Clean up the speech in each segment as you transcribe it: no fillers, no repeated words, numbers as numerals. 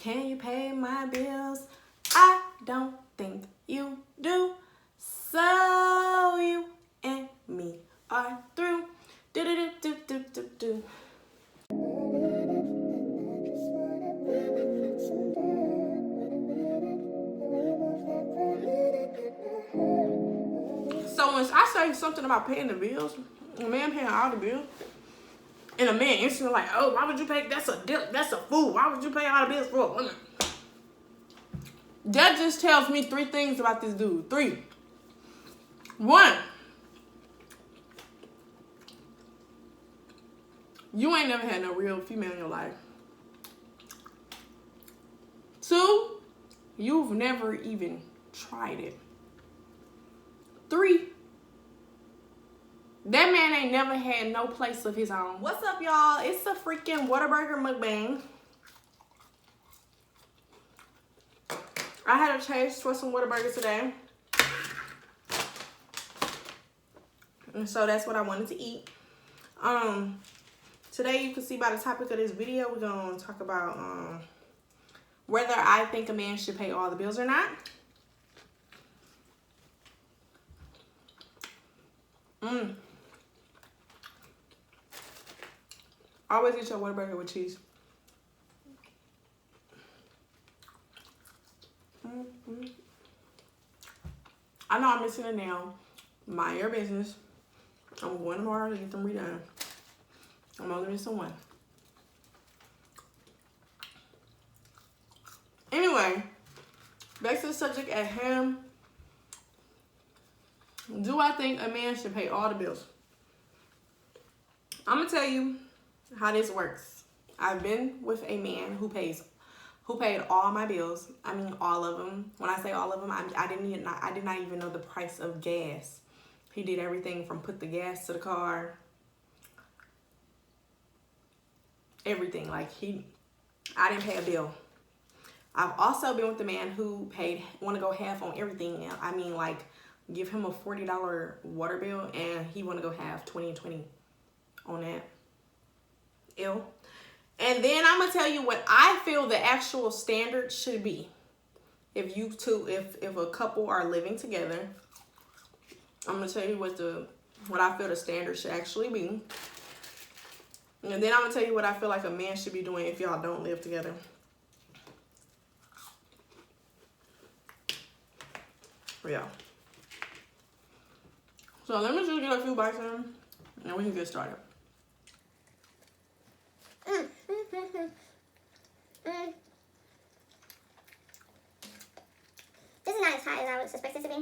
Can you pay my bills? I don't think you do. So you and me are through. Do do do do do do. So when I say something about paying the bills, a man paying all the bills, and a man instantly like, oh, why would you pay? That's a fool. Why would you pay all the bills for a woman? That just tells me 3 things about this dude. 3. 1, you ain't never had no real female in your life. 2, you've never even tried it. 3, that man ain't never had no place of his own. What's up, y'all? It's a freaking WhatABurger Mukbang. I had a taste for some WhatABurger today. And so that's what I wanted to eat. Today, you can see by the topic of this video, we're going to talk about whether I think a man should pay all the bills or not. Always get your WhatABurger with cheese. I know I'm missing a nail. Mind your business. I'm going tomorrow to get them redone. I'm only missing one. Anyway, back to the subject at hand. Do I think a man should pay all the bills? I'm gonna tell you how this works. I've been with a man who paid all my bills. I mean, all of them. When I say all of them, I did not even know the price of gas. He did everything from put the gas to the car. Everything. Like, I didn't pay a bill. I've also been with the man who want to go half on everything now. I mean, like, give him a $40 water bill and he want to go half 20 and 20 on that. Ew. And then I'm gonna tell you what I feel the actual standard should be. If a couple are living together, I'm gonna tell you what I feel the standard should actually be. And then I'm gonna tell you what I feel like a man should be doing if y'all don't live together. Yeah. So let me just get a few bites in and we can get started. This is not as hot as I would suspect it to be.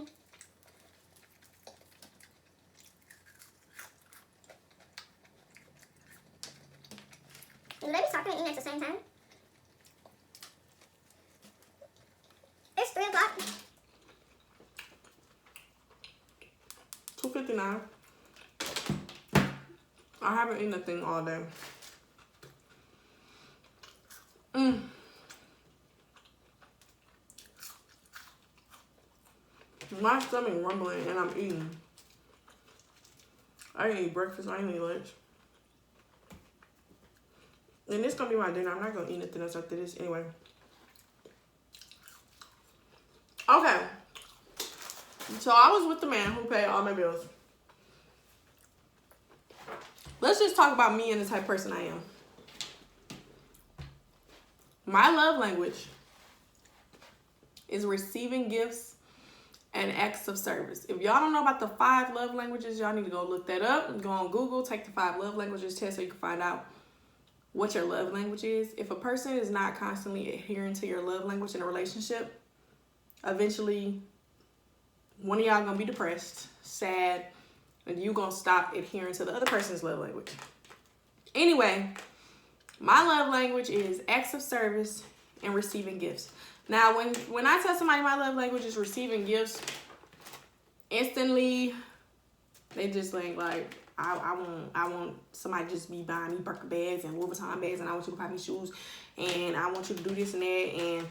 Would they be talking and eating at the same time? It's 3 o'clock. $2.59. I haven't eaten a thing all day. My stomach rumbling and I'm eating. I didn't eat breakfast. I didn't eat lunch. And this gonna be my dinner. I'm not gonna eat nothing else after this anyway. Okay. So I was with the man who paid all my bills. Let's just talk about me and the type of person I am. My love language is receiving gifts and acts of service. If y'all don't know about the 5 love languages, y'all need to go look that up. Go on Google, take the 5 love languages test so you can find out what your love language is. If a person is not constantly adhering to your love language in a relationship, eventually one of y'all gonna be depressed, sad, and you gonna stop adhering to the other person's love language. Anyway, my love language is acts of service and receiving gifts. Now, when I tell somebody my love language is receiving gifts, instantly they just think like, I want somebody to just be buying me Birkin bags and Louis Vuitton bags, and I want you to buy me shoes, and I want you to do this and that.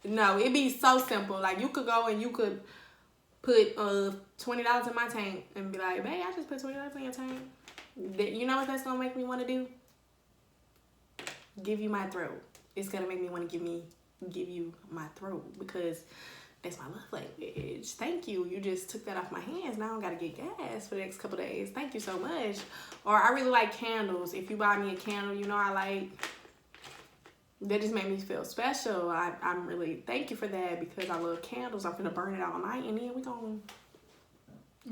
And no, it'd be so simple. Like, you could go and you could put $20 in my tank and be like, babe, I just put $20 in your tank. You know what that's gonna make me want to do? Give you my throat. it's gonna make me want to give you my throat, because that's my love language. Thank you. You just took that off my hands. Now I don't gotta get gas for the next couple days. Thank you so much. Or I really like candles. If you buy me a candle, you know I like. That just made me feel special. I'm really thank you for that, because I love candles. I'm gonna burn it all night, and then we gonna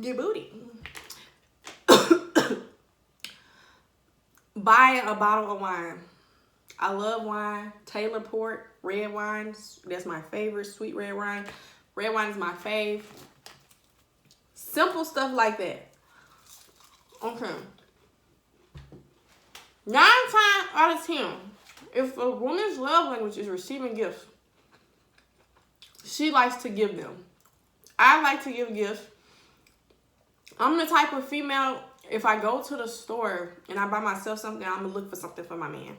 get booty. Buy a bottle of wine. I love wine. Taylor Port, red wines. That's my favorite. Sweet red wine. Red wine is my fave. Simple stuff like that. Okay. 9 times out of 10, if a woman's love language is receiving gifts, she likes to give them. I like to give gifts. I'm the type of female, if I go to the store and I buy myself something, I'm gonna look for something for my man.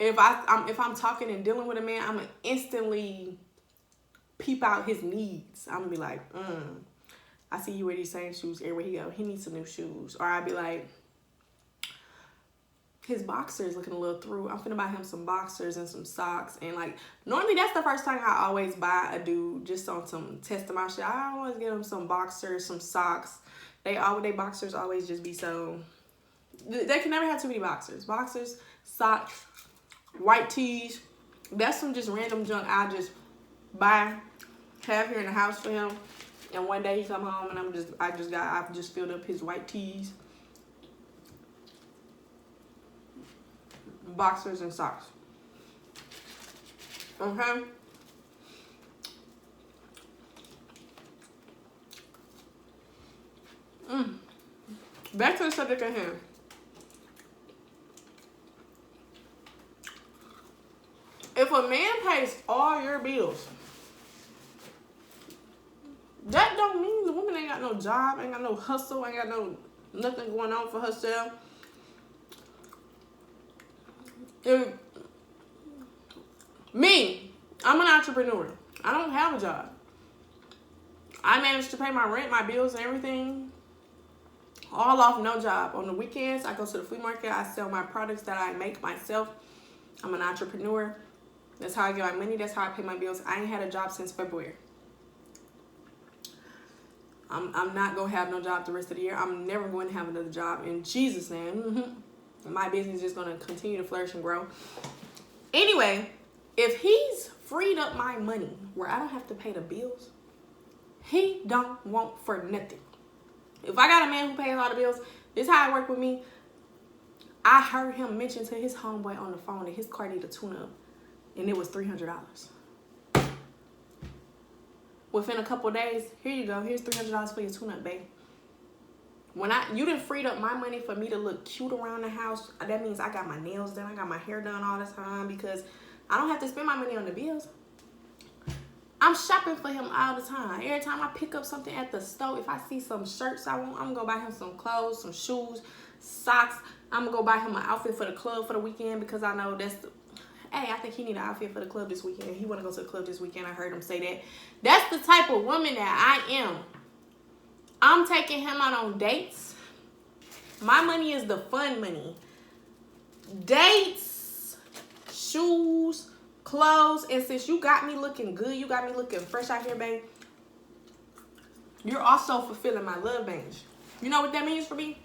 If I'm talking and dealing with a man, I'm gonna instantly peep out his needs. I'm gonna be like, I see you wear these same shoes everywhere he go. He needs some new shoes. Or I'd be like, his boxers looking a little through. I'm finna buy him some boxers and some socks. And like, normally that's the first thing I always buy a dude, just on some test of my shit. I always get him some boxers, some socks. They boxers always just be so, they can never have too many boxers. Boxers, socks, white tees. That's some just random junk I just buy, have here in the house for him. And one day he come home and I've just filled up his white tees, boxers, and socks. Okay. Back to the subject at hand. If a man pays all your bills, that don't mean the woman ain't got no job, ain't got no hustle, ain't got nothing going on for herself. I'm an entrepreneur. I don't have a job. I manage to pay my rent, my bills, and everything, all off no job. On the weekends, I go to the flea market. I sell my products that I make myself. I'm an entrepreneur. That's how I get my money. That's how I pay my bills. I ain't had a job since February. I'm not going to have no job the rest of the year. I'm never going to have another job in Jesus' name. My business is just going to continue to flourish and grow. Anyway, if he's freed up my money where I don't have to pay the bills, he don't want for nothing. If I got a man who pays all the bills, this is how it work with me. I heard him mention to his homeboy on the phone that his car needed a tune-up, and it was $300. Within a couple of days, here you go. Here's $300 for your tune-up, babe. You done freed up my money for me to look cute around the house. That means I got my nails done. I got my hair done all the time, because I don't have to spend my money on the bills. I'm shopping for him all the time. Every time I pick up something at the store, if I see some shirts I want, I'm going to go buy him some clothes, some shoes, socks. I'm going to go buy him an outfit for the club for the weekend, because I know hey, I think he need an outfit for the club this weekend. He want to go to the club this weekend. I heard him say that. That's the type of woman that I am. I'm taking him out on dates. My money is the fun money. Dates, shoes, clothes. And since you got me looking good, you got me looking fresh out here, babe, you're also fulfilling my love language. You know what that means for me?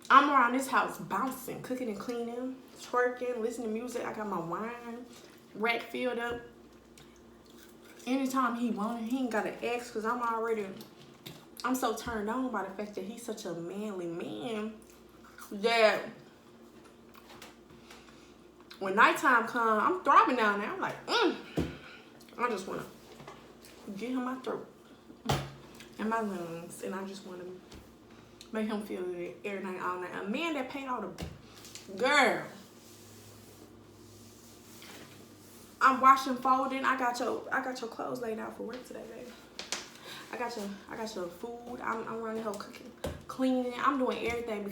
I'm around this house bouncing, cooking and cleaning, twerking, listening to music. I got my wine rack filled up. Anytime he wanted, he ain't got an ex, because I'm so turned on by the fact that he's such a manly man that when nighttime comes, I'm throbbing down there. I'm like, I just want to get him my throat and my lungs, and I just want to make him feel good every night, all night. A man that paid all the... Girl. I'm washing, folding. I got your clothes laid out for work today, baby. I got your food. I'm running home cooking, cleaning. I'm doing everything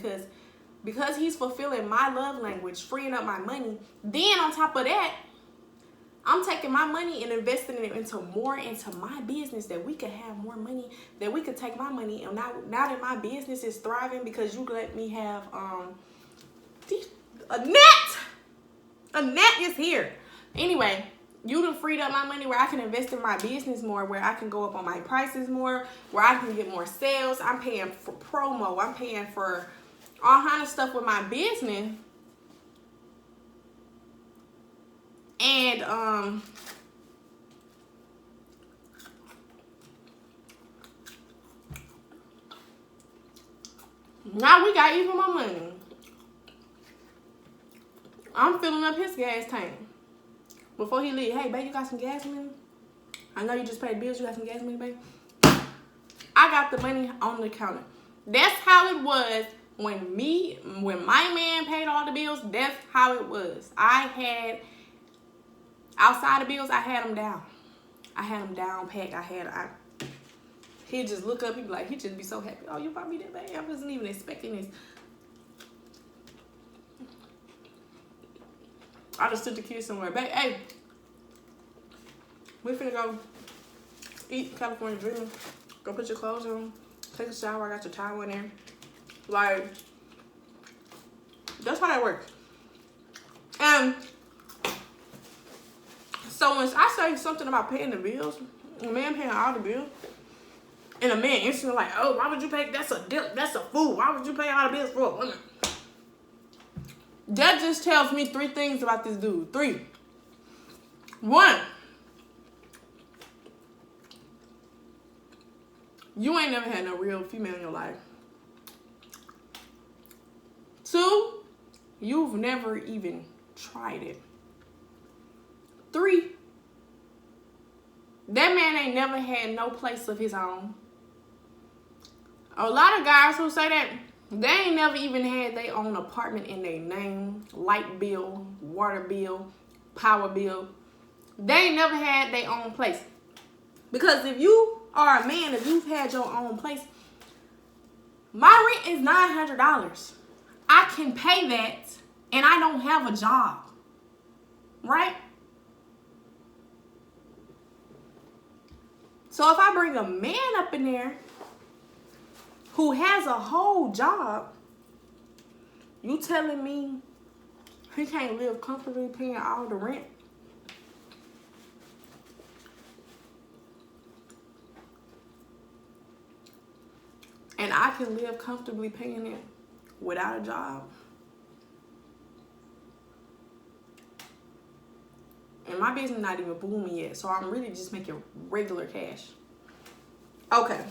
because he's fulfilling my love language, freeing up my money. Then on top of that, I'm taking my money and investing it into my business, that we could have more money, that we could take my money. And now that my business is thriving because you let me have a net is here. Anyway, you done freed up my money where I can invest in my business more, where I can go up on my prices more, where I can get more sales. I'm paying for promo. I'm paying for all kind of stuff with my business. And now we got even more money. I'm filling up his gas tank. Before he leave, hey, babe, you got some gas money? I know you just paid bills. You got some gas money, babe? I got the money on the counter. That's how it was when my man paid all the bills. That's how it was. I had, outside the bills, I had them down. I had them down packed. He'd just look up. He'd be like, he'd just be so happy. Oh, you bought me that, babe? I wasn't even expecting this. I just took the kids somewhere. Babe, hey, we finna go eat California Dreaming. Go put your clothes on. Take a shower. I got your towel in there. Like, that's how that works. And so when I say something about paying the bills, a man paying all the bills, and a man instantly like, oh, why would you pay? That's a fool. Why would you pay all the bills for a woman? That just tells me 3 things about this dude. 3. 1, you ain't never had no real female in your life. 2, you've never even tried it. 3, that man ain't never had no place of his own. A lot of guys who say that, they ain't never even had their own apartment in their name, light bill, water bill, power bill. They ain't never had their own place. Because if you are a man, if you've had your own place, my rent is $900. I can pay that and I don't have a job. Right? So if I bring a man up in there who has a whole job, you telling me he can't live comfortably paying all the rent? And I can live comfortably paying it without a job? And my business not even booming yet, so I'm really just making regular cash. Okay.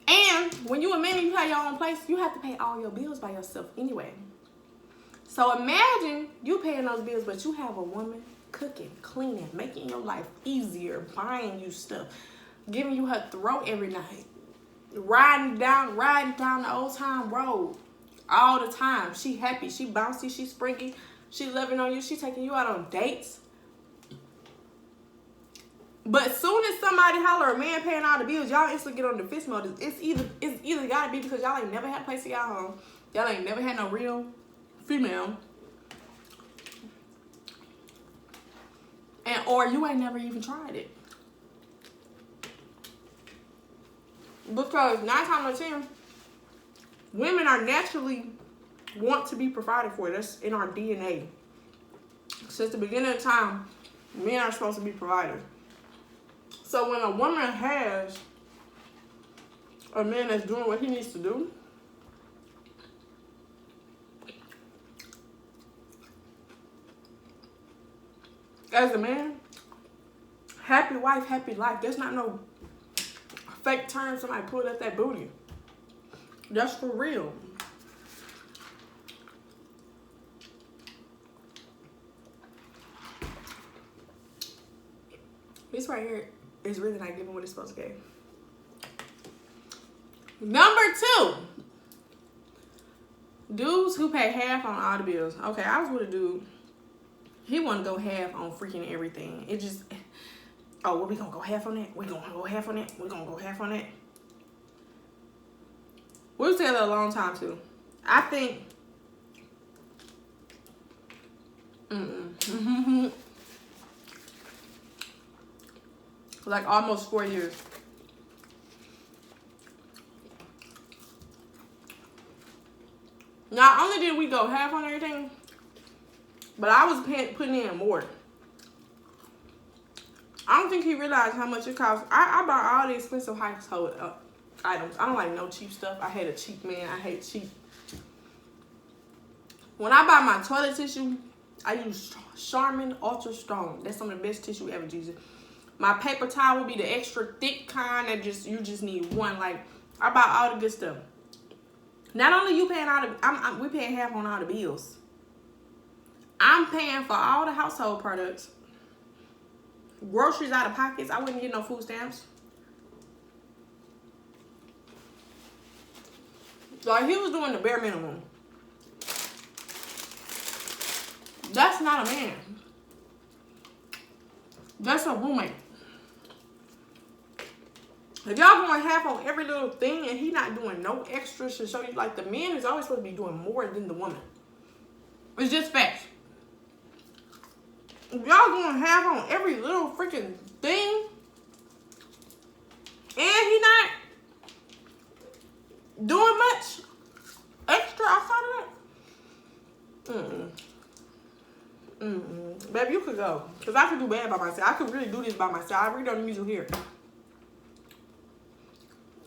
And when you a man and you have your own place, you have to pay all your bills by yourself anyway. So imagine you paying those bills, but you have a woman cooking, cleaning, making your life easier, buying you stuff, giving you her throat every night, riding down the old time road all the time. She happy, she bouncy, she springy, she loving on you, she taking you out on dates. But soon as somebody holler, a man paying all the bills, y'all instantly get on the fist mode. It's either gotta be because y'all ain't never had a place to y'all home. Y'all ain't never had no real female. Or you ain't never even tried it. Because 9 times out of 10, women are naturally want to be provided for. That's in our DNA. Since the beginning of time, men are supposed to be providers. So when a woman has a man that's doing what he needs to do, as a man, happy wife, happy life. There's not no fake term somebody pulled up that booty. That's for real. This right here is really not giving what it's supposed to give. Number 2, dudes who pay half on all the bills. Okay, I was with a dude. He wanted to go half on freaking everything. It just, oh, well, we gonna go half on that? We gonna go half on that? We gonna go half on that? We were together a long time too. I think, like almost 4 years. Not only did we go half on everything, But I was putting in more. I don't think he realized how much it costs. I bought all the expensive household items. I don't like no cheap stuff. I hate a cheap man. I hate cheap. When I buy my toilet tissue, I use Charmin Ultra Strong. That's some of the best tissue ever used. My paper towel will be the extra thick kind that you just need one. Like, I buy all the good stuff. Not only you paying all the, we paying half on all the bills. I'm paying for all the household products. Groceries out of pockets. I wouldn't get no food stamps. Like, he was doing the bare minimum. That's not a man. That's a roommate. If y'all going half on every little thing and he not doing no extras to show you, like, the man is always supposed to be doing more than the woman. It's just facts. If y'all going half on every little freaking thing and he not doing much extra outside of that, baby, you could go. Because I could do bad by myself. I could really do this by myself. I really don't need you here.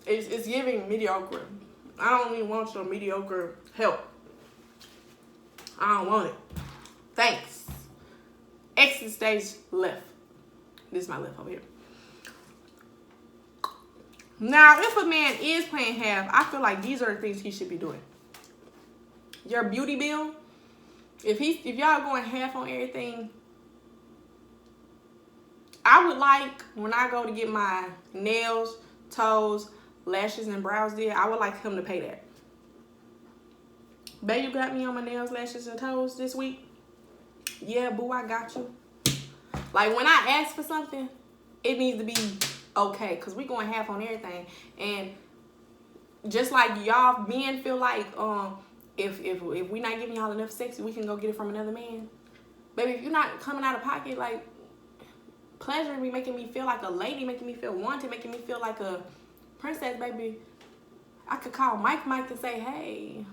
It's giving mediocre. I don't even want your mediocre help. I don't want it. Thanks. Exit stage left. This is my left over here. Now, if a man is playing half, I feel like these are the things he should be doing. Your beauty bill. If y'all going half on everything, I would like, when I go to get my nails, toes, lashes, and brows did, I would like him to pay that. Babe, you got me on my nails, lashes, and toes this week? Yeah, boo, I got you. Like, when I ask for something, it needs to be okay, because we going half on everything. And just like y'all men feel like, if we not giving y'all enough sex, we can go get it from another man. Baby, if you're not coming out of pocket, like, pleasuring me, making me feel like a lady, making me feel wanted, making me feel like a princess, baby, I could call Mike and say, hey,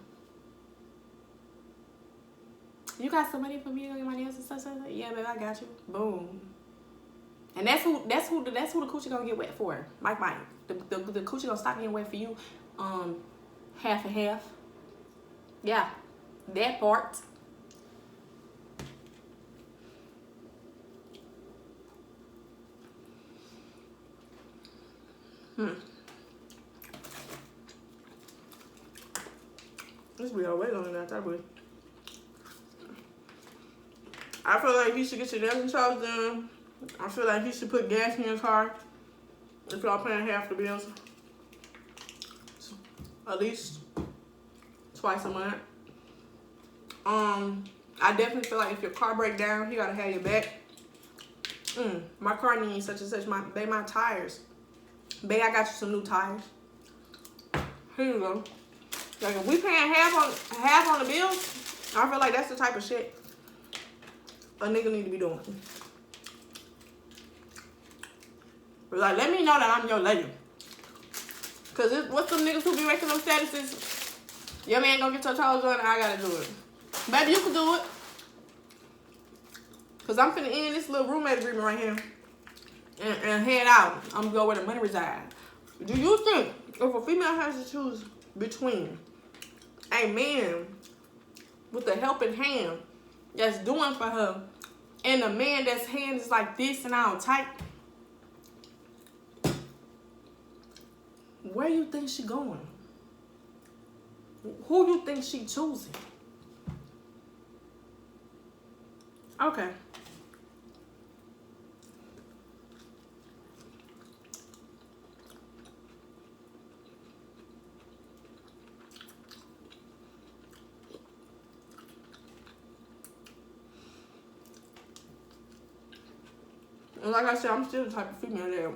you got some money for me to go get my nails and stuff? Yeah, baby, I got you. Boom. And that's who the coochie gonna get wet for. Mike. The coochie gonna stop getting wet for you. Half and half. Yeah, that part. This be all way on that type of. I feel like he should get your nails and toes done. I feel like he should put gas in his car if y'all paying half the bills. At least twice a month. I definitely feel like if your car break down, he gotta have your back. My car needs such and such. My tires. Babe, I got you some new tires. Here you go. Like, if we paying half on the bills, I feel like that's the type of shit a nigga need to be doing. But like, let me know that I'm your lady. Cause what's them niggas who be making them statuses? Your man gonna get your toes done, I gotta do it. Baby, you can do it. Cause I'm finna end this little roommate agreement right here and head out. I'm gonna go where the money resides. Do you think if a female has to choose between a man with a helping hand that's doing for her and a man that's hand is like this and all tight, where you think she going? Who you think she choosing? Okay. And like I said, I'm still the type of female that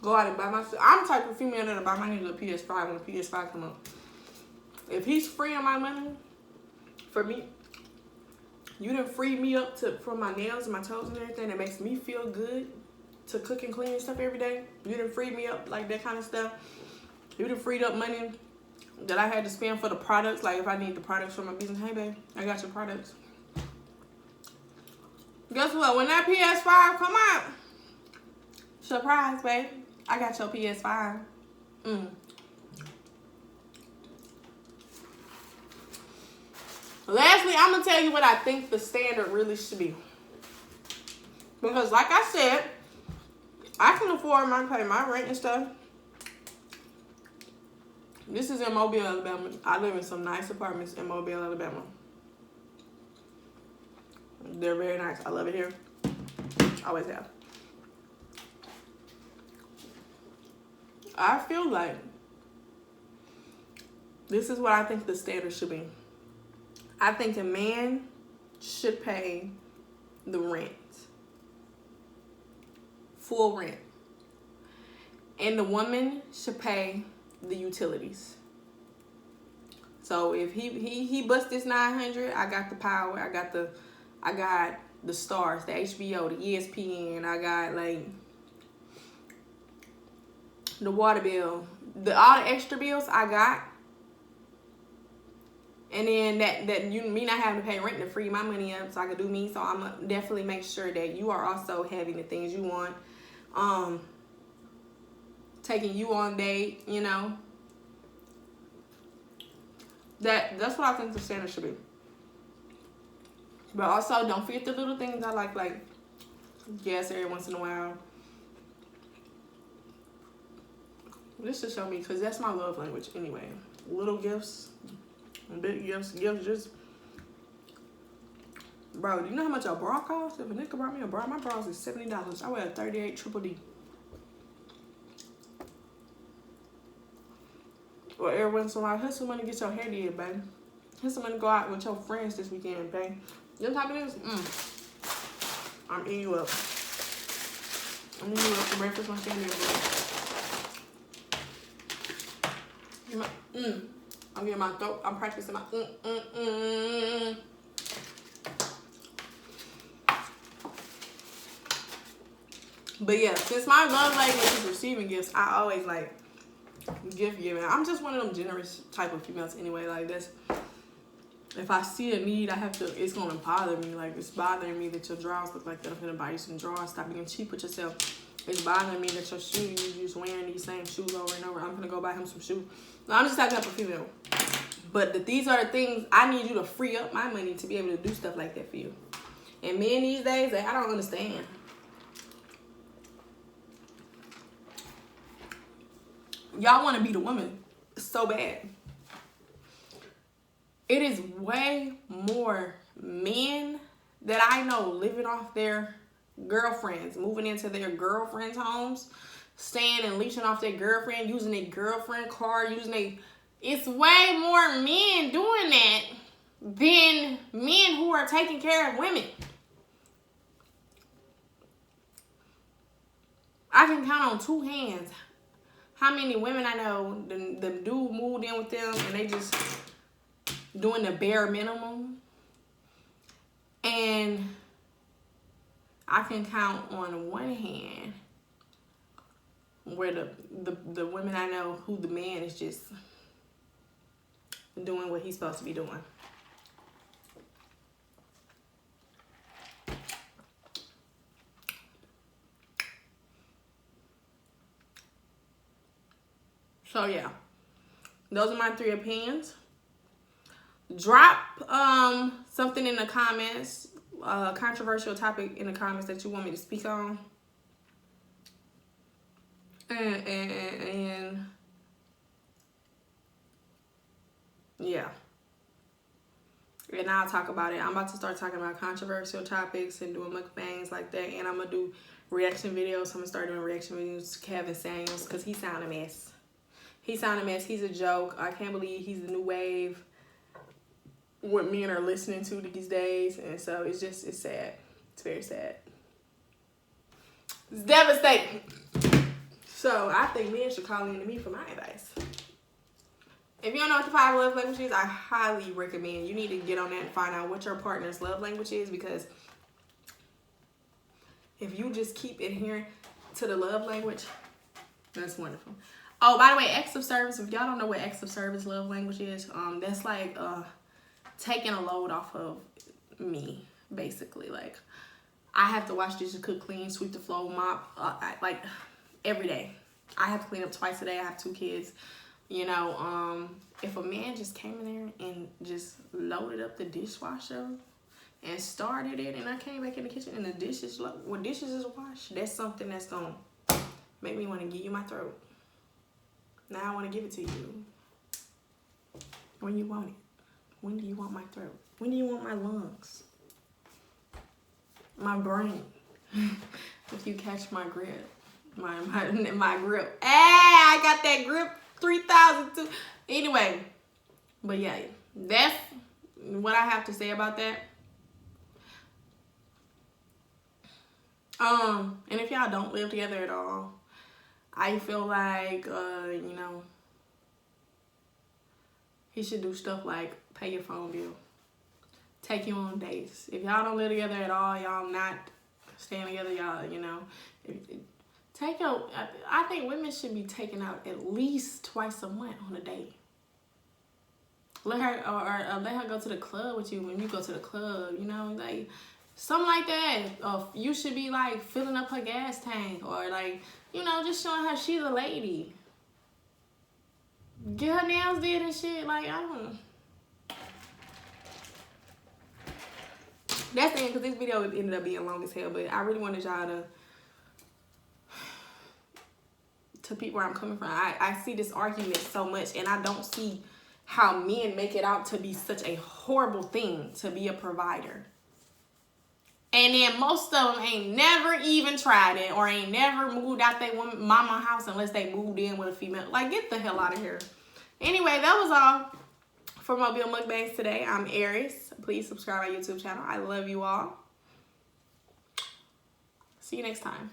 go out and buy myself. I'm the type of female that'll buy my nigga a PS5 when the PS5 come up. If he's freeing my money for me, you done freed me up from my nails and my toes and everything that makes me feel good to cook and clean and stuff every day. You done freed me up like that kind of stuff. You done freed up money that I had to spend for the products. Like if I need the products for my business, hey babe, I got your products. Guess what? When that PS5 come out, surprise, babe, I got your PS5. Lastly, I'm gonna tell you what I think the standard really should be. Because like I said, I can afford my pay my rent and stuff. This is in Mobile, Alabama. I live in some nice apartments in Mobile, Alabama. They're very nice. I love it here. Always have. I feel like this is what I think the standard should be. I think a man should pay the rent. Full rent. And the woman should pay the utilities. So if he busts this 900, I got the power, I got the stars, the HBO, the ESPN, I got like the water bill, all the extra bills I got. And then that you me not having to pay rent to free my money up so I can do me. So I'm gonna definitely make sure that you are also having the things you want. Taking you on date, you know. That's what I think the standard should be. But also don't forget the little things I like gas every once in a while. This should show me, because that's my love language anyway. Little gifts, big gifts, just. Bro, do you know how much a bra costs? If a nigga brought me a bra, my bras is $70. I wear a 38 triple D. Or every once in a while, here's some money to get your hair did, baby. Here's some money to go out with your friends this weekend, baby. You know what time it is? I'm eating you up. I'm eating you up for breakfast, lunch, and dinner. I'm getting my throat. I'm practicing my But yeah, since my love language is receiving gifts, I always like gift giving. I'm just one of them generous type of females anyway. Like this, if I see a need, I have to. It's gonna bother me. Like it's bothering me that your drawers look like that. I'm gonna buy you some drawers. Stop being cheap with yourself. It's bothering me that your shoes, you just wearing these same shoes over and over. I'm gonna go buy him some shoes. No, I'm just that type of female. But these are the things I need you to free up my money to be able to do stuff like that for you. And men these days, I don't understand. Y'all want to be the woman so bad. It is way more men that I know living off their girlfriends, moving into their girlfriends' homes, staying and leeching off their girlfriend, using a girlfriend car, it's way more men doing that than men who are taking care of women. I can count on two hands how many women I know, the dude moved in with them and they just doing the bare minimum. And I can count on one hand where the women I know who the man is just doing what he's supposed to be doing. So yeah, those are my 3 opinions. Drop something in the comments, a controversial topic in the comments that you want me to speak on. And yeah. And I'll talk about it. I'm about to start talking about controversial topics and doing mukbangs like that. And I'm going to do reaction videos. I'm going to start doing reaction videos to Kevin Samuels because he sound a mess. He sound a mess. He's a joke. I can't believe he's the new wave. What men are listening to these days. And so it's sad. It's very sad. It's devastating. So I think men should call in to me for my advice. If you don't know what the 5 love languages is, I highly recommend you need to get on that and find out what your partner's love language is, because if you just keep adhering to the love language, that's wonderful. Oh, by the way, acts of service. If y'all don't know what acts of service love language is, that's like taking a load off of me, basically. Like, I have to wash dishes, cook, clean, sweep the floor, mop, like every day. I have to clean up twice a day. I have 2 kids. You know, if a man just came in there and just loaded up the dishwasher and started it, and I came back in the kitchen and the dishes is washed, that's something that's gonna make me want to give you my throat. Now I want to give it to you. When you want it. When do you want my throat? When do you want my lungs? My brain. If you catch my grip. My grip. Hey, I got that grip 3002. Anyway. But yeah, that's what I have to say about that. And if y'all don't live together at all, I feel like, you know, he should do stuff like pay your phone bill, take you on dates. If y'all don't live together at all, y'all not staying together, y'all, you know, I think women should be taken out at least twice a month on a date. Let her, or let her go to the club with you when you go to the club, you know, like, something like that. Or you should be, like, filling up her gas tank, or, like, you know, just showing her she's a lady. Get her nails did and shit. Like, I don't know. That's the end, because this video ended up being long as hell. But I really wanted y'all to peep where I'm coming from. I see this argument so much, and I don't see how men make it out to be such a horrible thing to be a provider. And then most of them ain't never even tried it, or ain't never moved out their mama house unless they moved in with a female. Like, get the hell out of here. Anyway, that was all for Mobile Mukbangs today. I'm Aries. Please subscribe to my YouTube channel. I love you all. See you next time.